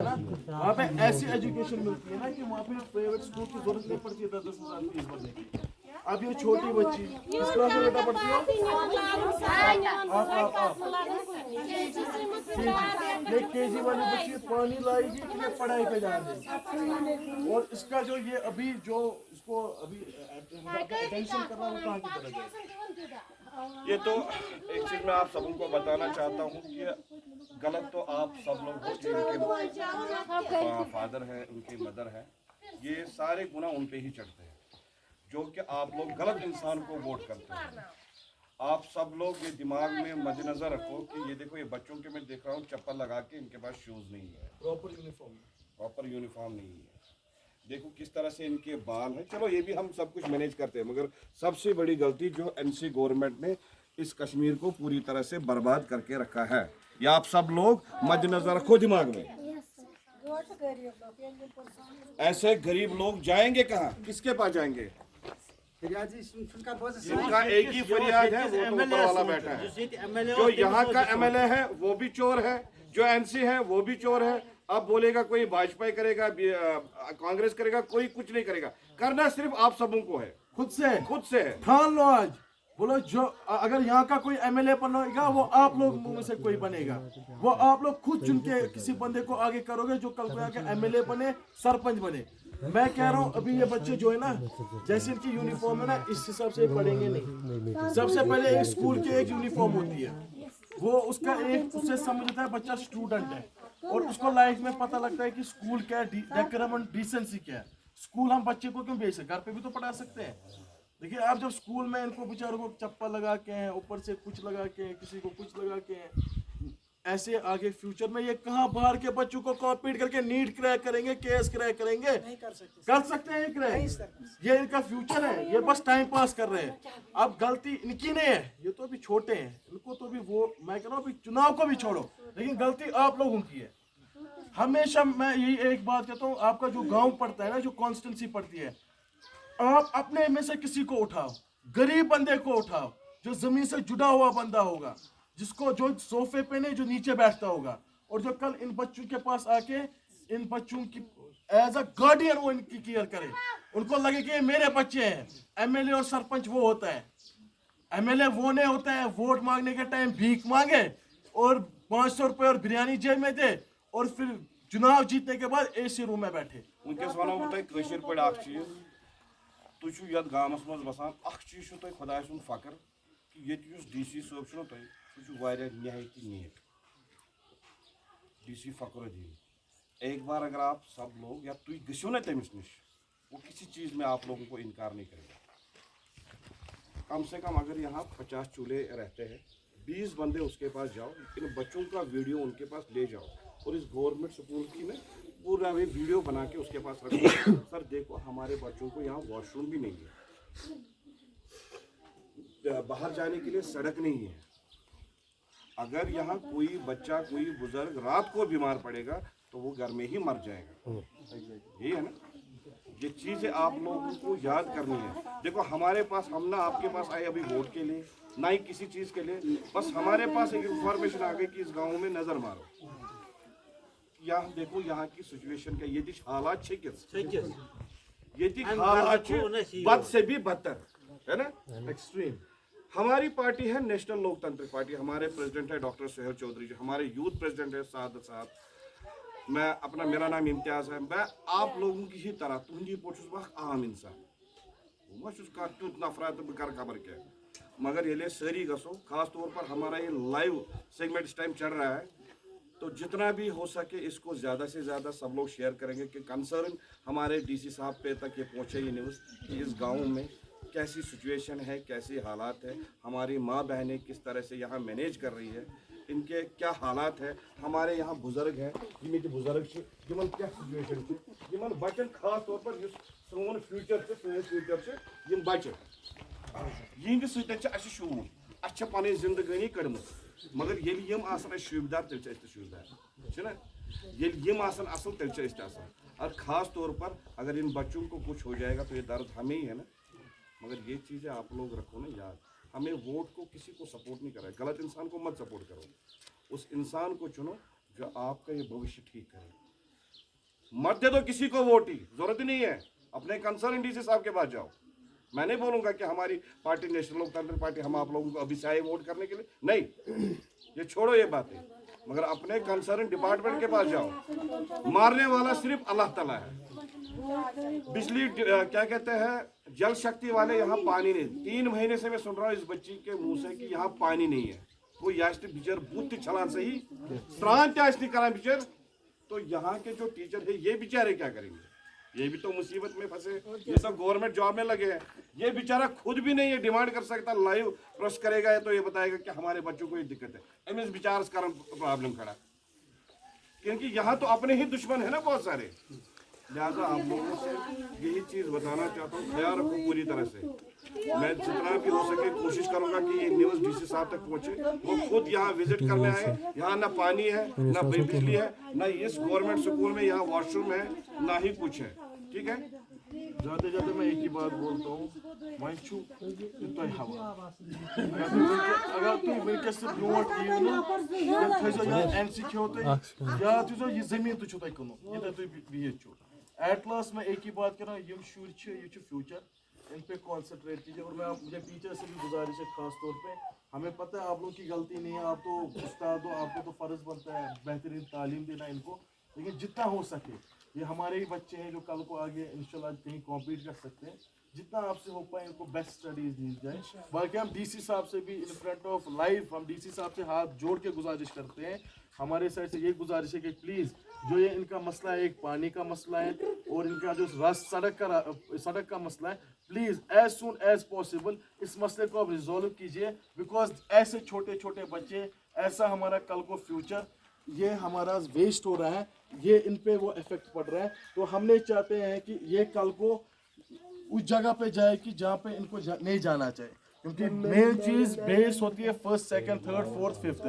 ना, वहाँ पे ऐसी एजुकेशन मिलती है ना कि वहाँ पे प्राइवेट स्कूल की जरूरत नहीं पड़ती है 10,000 फीस भरने की। अब ये छोटी बच्ची किस क्लास में बेटा पढ़ती है? ये केजी वाली बच्ची पानी लाएगी कि ये पढ़ाई पे जा रही है। और इसका जो ये अभी जो इसको अभी अटेंशन कर रहा है वो कहाँ की तरह जाए? ये तो एक चीज मैं आप सबको बताना चाहता हूँ कि गलत तो आप सब लोग हो, उनके फादर है, उनकी मदर है, ये सारे गुना उन पे ही चढ़ते हैं जो कि आप लोग गलत इंसान को वोट करते हैं। आप सब लोग ये दिमाग में मद्देनजर रखो कि ये देखो, ये बच्चों के मैं देख रहा हूँ चप्पल लगा के, इनके पास शूज नहीं है, प्रॉपर यूनिफॉर्म नहीं है। देखो किस तरह से इनके बाल हैं। चलो ये भी हम सब कुछ मैनेज करते हैं, मगर सबसे बड़ी गलती जो एनसी गवर्नमेंट ने इस कश्मीर को पूरी तरह से बर्बाद करके रखा है, ये आप सब लोग मद्देनजर रखो दिमाग में। ऐसे गरीब लोग जाएंगे कहाँ, किसके पास जाएंगे? जिनका एक ही फरियाद है वो तो ऊपर वाला बैठा है। जो यहाँ का एमएलए है वो भी चोर है, जो एनसी है वो भी चोर है। अब बोलेगा कोई भाजपा करेगा, कांग्रेस करेगा, कोई कुछ नहीं करेगा। करना सिर्फ आप सबों को है, खुद से है। ठान लो आज, बोलो जो अगर यहाँ का कोई एमएलए बनेगा वो आप लोग में से कोई बनेगा, वो आप लोग खुद चुन के किसी बंदे को आगे करोगे जो कल को आके एमएलए बने, सरपंच बने। मैं कह रहा हूँ अभी ये बच्चे जो है ना, जैसे इनकी यूनिफॉर्म है ना, इस हिसाब से पढ़ेंगे नहीं। सबसे पहले एक स्कूल की एक यूनिफॉर्म होती है, वो उसका एक उससे समझता है बच्चा स्टूडेंट है, और उसको लाइफ में पता लगता है कि स्कूल क्या है, डेकोरम एंड डिसेंसी क्या है। स्कूल हम बच्चे को क्यों भेज सकते, घर पे भी तो पढ़ा सकते हैं। देखिए आप जब स्कूल में इनको बेचारों को चप्पल लगा के हैं, ऊपर से कुछ लगा के हैं, किसी को कुछ लगा के हैं, ऐसे आगे फ्यूचर में ये कहाँ बाहर के बच्चों को कॉम्पीट करके नीट क्रैक करेंगे, केस क्रैक करेंगे? नहीं कर सकते हैं क्रैक। ये इनका फ्यूचर है, ये बस टाइम पास कर रहे हैं। अब गलती इनकी नहीं है, ये तो अभी छोटे हैं, इनको तो भी वो मैं कह रहा हूँ चुनाव को भी छोड़ो, लेकिन गलती आप लोगों की है। हमेशा मैं यही एक बात कहता हूँ, आपका जो गाँव पड़ता है ना, जो कॉन्स्टिट्यूंसी पड़ती है, आप अपने में से किसी को उठाओ, गरीब बंदे को उठाओ, जो जमीन से जुड़ा हुआ बंदा होगा, जिसको जो सोफे पे नहीं, जो नीचे बैठता होगा, और जो कल इन बच्चों के पास आके इन बच्चों की एज अ गार्डियन वो इनकी केयर करे, उनको लगे कि ये मेरे बच्चे हैं। एमएलए और सरपंच वो होता है, एमएलए वो नहीं होता है वोट मांगने के टाइम भीख मांगे और 500 रुपए और बिरयानी जेब में दे, और फिर चुनाव जीतने के बाद एसी रूम में बैठे। उनके सवालों को कशीर पड़ अख चीज, तुम ये गामस मज बसान, अख चीज तुम खुदा सुन फकर कि ये डीसी सोब तुम सह नहायती नीट डीसी फखरुद्दीन। एक बार अगर आप सब लोग या तुम गो ना तमिस नश, वो किसी चीज़ में आप लोगों को इनकार नहीं करेगा। कम से कम अगर यहाँ 50 चूल्हे रहते हैं, 20 बंदे उसके पास जाओ, इन बच्चों का वीडियो उनके पास ले जाओ, और इस गवर्नमेंट स्कूल की में पूरा वे वीडियो बना के उसके पास रखो। सर देखो हमारे बच्चों को यहाँ वॉशरूम भी नहीं है, बाहर जाने के लिए सड़क नहीं है। अगर यहाँ कोई बच्चा, कोई बुजुर्ग रात को बीमार पड़ेगा तो वो घर में ही मर जाएगा। ये है ना, ये चीज़ें आप लोगों को याद करनी है। देखो हमारे पास, हम ना आपके पास आए अभी वोट के लिए, ना ही किसी चीज़ के लिए, बस हमारे पास एक इंफॉर्मेशन आ गई कि इस गांव में नज़र मारो, यहाँ देखो यहाँ की सिचुएशन क्या, ये हालात ये हालात बद से भी बदतर है ना, एक्सट्रीम। हमारी पार्टी है नेशनल लोकतांत्रिक पार्टी, हमारे प्रेसिडेंट है डॉक्टर सुहेल चौधरी जी, हमारे यूथ प्रेसिडेंट है सादत साहब, मैं मेरा नाम इम्तियाज है। मैं आप लोगों की ही तरह तुझी पे आम इंसान, तुत नफरत तो बह खबर क्या, मगर ये सारी गसो, खास तौर पर हमारा ये लाइव सेगमेंट इस टाइम चल रहा है, तो जितना भी हो सके इसको ज़्यादा से ज़्यादा सब लोग शेयर करेंगे कि कंसर्न हमारे डीसी साहब पे तक ये पहुँचे ये न्यूज़ कि इस गाँव में कैसी सिचुएशन है, कैसी हालात है, हमारी माँ बहनें किस तरह से यहाँ मैनेज कर रही है, इनके क्या हालात है। हमारे यहाँ बुजुर्ग हैं, जिनमें बुजुर्ग जिन क्या सिचुएशन जिन बचन खास तौर पर सोन फ्यूचर यम बच्चे यहद सत शूर अ पन जिंदगानी कड़म, मगर ये यम शुबदार तेल शुबदार ना, ये यम असल तेल और ख़ास तौर पर अगर इन बच्चों को कुछ हो जाएगा तो ये दर्द हमें ही है ना। मगर ये चीज़ें आप लोग रखो ना याद, हमें वोट को किसी को सपोर्ट नहीं करा, गलत इंसान को मत सपोर्ट करो, उस इंसान को चुनो जो आपका ये भविष्य ठीक करे। मत दे दो किसी को वोट ही, जरूरत ही नहीं है। अपने कंसर्न डीसी साहब के पास जाओ। मैं नहीं बोलूंगा कि हमारी पार्टी नेशनल लोकतांत्रिक पार्टी हम आप लोगों को अभी से आए वोट करने के लिए, नहीं, ये छोड़ो ये बातें, मगर अपने कंसर्न डिपार्टमेंट के पास जाओ। मारने वाला सिर्फ अल्लाह ताला है। बिजली क्या कहते हैं, जल शक्ति वाले यहाँ पानी नहीं। 3 महीने से मैं सुन रहा हूँ इस बच्ची के मुंह से कि यहाँ पानी नहीं है। वो यास्ट बिचर बुद्ध छलान से ही त्राण त्यास नहीं करा बिचर। तो यहाँ के जो टीचर है ये बेचारे क्या करेंगे? ये भी तो मुसीबत में फंसे, ये सब गवर्नमेंट जॉब में लगे हैं। ये बेचारा खुद भी नहीं ये डिमांड कर सकता, लाइव प्रेस करेगा तो ये बताएगा कि हमारे बच्चों को ये दिक्कत है। एमएस बेचारा इस कारण प्रॉब्लम खड़ा, क्योंकि यहाँ तो अपने ही दुश्मन है ना बहुत सारे। लिहाजा आप लोगों से यही चीज बताना चाहता हूँ, ख्याल रखो पूरी तरह से। मैं जितना भी हो सके कोशिश करूंगा कि ये न्यूज़ डीसी साहब तक पहुंचे। वो खुद यहाँ विजिट करने आए। यहाँ ना पानी है, ना बिजली है, ना इस गवर्नमेंट स्कूल में यहाँ वॉशरूम है, ना ही कुछ है। ठीक है, जाते जाते मैं एक ही बात बोलता हूँ, वंशु तो हवा अगर तुम वैकस ब्रोट यू ना थजो या एनसी होते या तुझो ये जमीन तो छुता कनो ये तो भी छु एट लास्ट मैं एक ही बात कर रहा हूँ, यम शुर छ ये छु फ्यूचर, इन पे कॉन्सेंट्रेट कीजिए। और मैं मुझे टीचर से भी गुजारिश है खास तौर पे, हमें पता है आप लोगों की गलती नहीं है, आप तो उस्ताद हो, आपको तो फ़र्ज़ बनता है बेहतरीन तालीम देना इनको, लेकिन जितना हो सके ये हमारे ही बच्चे हैं जो कल को आगे इंशाल्लाह कहीं कॉम्पीट कर सकते हैं। जितना आपसे हो पाए इनको बेस्ट स्टडीज दी जाए। बाकी हम डीसी साहब से भी इन फ्रंट ऑफ लाइव हम डीसी साहब से हाथ जोड़ के गुजारिश करते हैं, हमारे साइड से ये गुजारिश है कि प्लीज़ जो ये इनका मसला है, एक पानी का मसला है और इनका जो सड़क का मसला है, please as soon as possible इस मसले को आप रिजॉल्व कीजिए। बिकॉज ऐसे छोटे छोटे बच्चे, ऐसा हमारा कल को फ्यूचर ये हमारा वेस्ट हो रहा है, ये इन पे वो इफेक्ट पड़ रहा है। तो हमने चाहते हैं कि ये कल को उस जगह पे जाए कि जहाँ पे इनको नहीं जाना चाहिए, क्योंकि मेन चीज़ बेस होती है 1st 2nd 3rd 4th 5th।